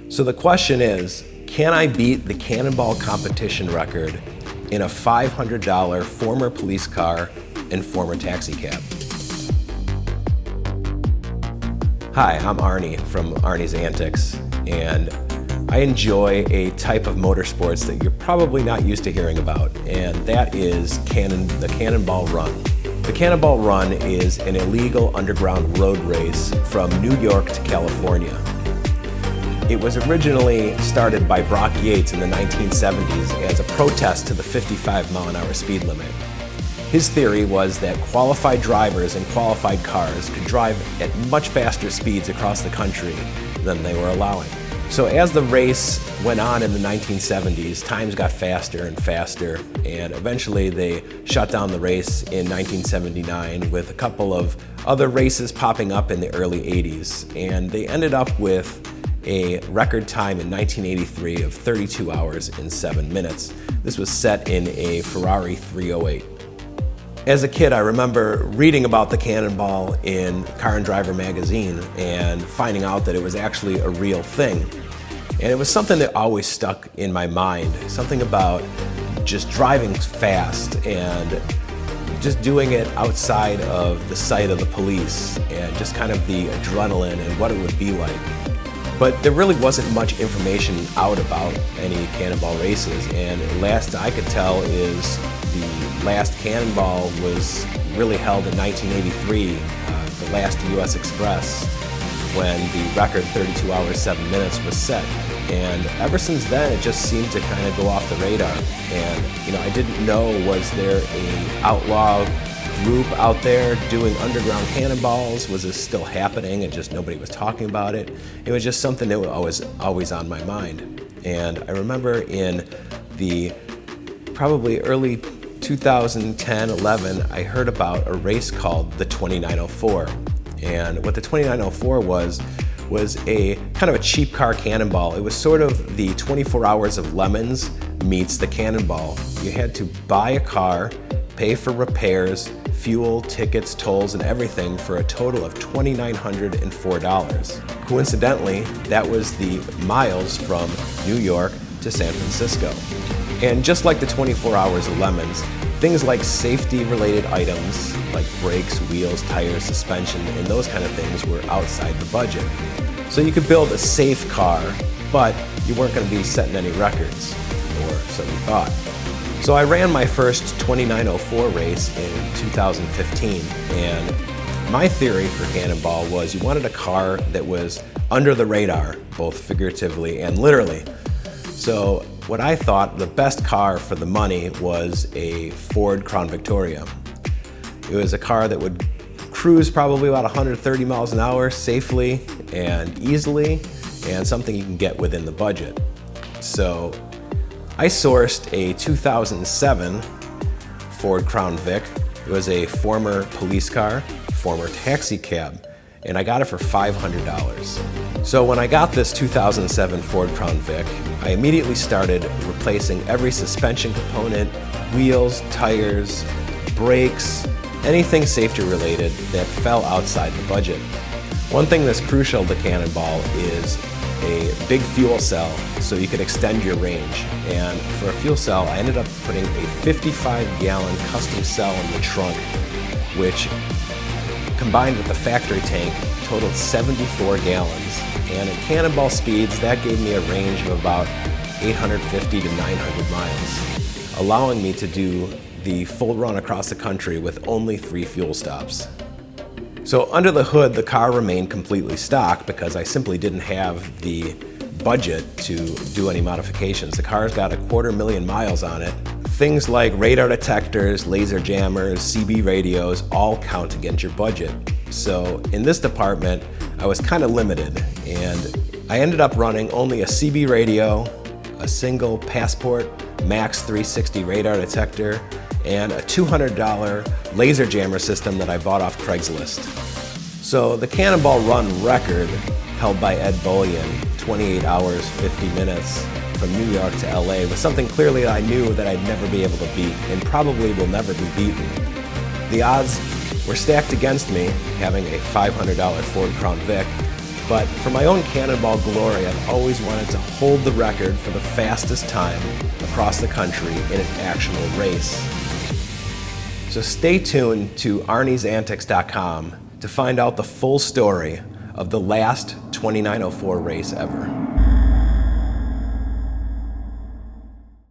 So the question is, can I beat the Cannonball competition record in a $500 former police car and former taxi cab? Hi, I'm Arnie from Arnie's Antics, and I enjoy a type of motorsports that you're probably not used to hearing about, and that is the Cannonball Run. The Cannonball Run is an illegal underground road race from New York to California. It was originally started by Brock Yates in the 1970s as a protest to the 55-mile-an-hour speed limit. His theory was that qualified drivers and qualified cars could drive at much faster speeds across the country than they were allowing. So as the race went on in the 1970s, times got faster and faster, and eventually they shut down the race in 1979 with a couple of other races popping up in the early 80s, and they ended up with a record time in 1983 of 32 hours and 7 minutes. This was set in a Ferrari 308. As a kid, I remember reading about the Cannonball in Car and Driver magazine and finding out that it was actually a real thing. And it was something that always stuck in my mind, something about just driving fast and just doing it outside of the sight of the police and just kind of the adrenaline and what it would be like. But there really wasn't much information out about any cannonball races, and last I could tell is the last Cannonball was really held in 1983, the last US Express, when the record 32 hours 7 minutes was set. And ever since then, it just seemed to kind of go off the radar. And I didn't know, was there an outlaw group out there doing underground cannonballs? Was this still happening and just nobody was talking about it? It was just something that was always on my mind. And I remember in the probably early 2010-11, I heard about a race called the 2904. And what the 2904 was a kind of a cheap car cannonball. It was sort of the 24 Hours of Lemons meets the Cannonball. You had to buy a car, pay for repairs, fuel, tickets, tolls, and everything for a total of $2,904. Coincidentally, that was the miles from New York to San Francisco. And just like the 24 Hours of Lemons, things like safety-related items like brakes, wheels, tires, suspension, and those kind of things were outside the budget. So you could build a safe car, but you weren't going to be setting any records, or so we thought. So I ran my first 2904 race in 2015, and my theory for Cannonball was you wanted a car that was under the radar, both figuratively and literally. So what I thought the best car for the money was a Ford Crown Victoria. It was a car that would cruise probably about 130 miles an hour safely and easily, and something you can get within the budget. So I sourced a 2007 Ford Crown Vic. It was a former police car, former taxi cab, and I got it for $500. So when I got this 2007 Ford Crown Vic, I immediately started replacing every suspension component, wheels, tires, brakes, anything safety related that fell outside the budget. One thing that's crucial to Cannonball is a big fuel cell so you could extend your range. And for a fuel cell, I ended up putting a 55-gallon custom cell in the trunk, which combined with the factory tank totaled 74 gallons. And at Cannonball speeds, that gave me a range of about 850 to 900 miles, allowing me to do the full run across the country with only 3 fuel stops. So under the hood, the car remained completely stock because I simply didn't have the budget to do any modifications. The car's got 250,000 miles on it. Things like radar detectors, laser jammers, CB radios all count against your budget. So in this department, I was kind of limited, and I ended up running only a CB radio, a single Passport Max 360 radar detector, and a $200 laser jammer system that I bought off Craigslist. So the Cannonball Run record, held by Ed Bullion, 28 hours, 50 minutes from New York to LA, was something clearly I knew that I'd never be able to beat, and probably will never be beaten. The odds were stacked against me, having a $500 Ford Crown Vic, But for my own Cannonball glory, I've always wanted to hold the record for the fastest time across the country in an actual race. So stay tuned to arniesantics.com to find out the full story of the last 2904 race ever.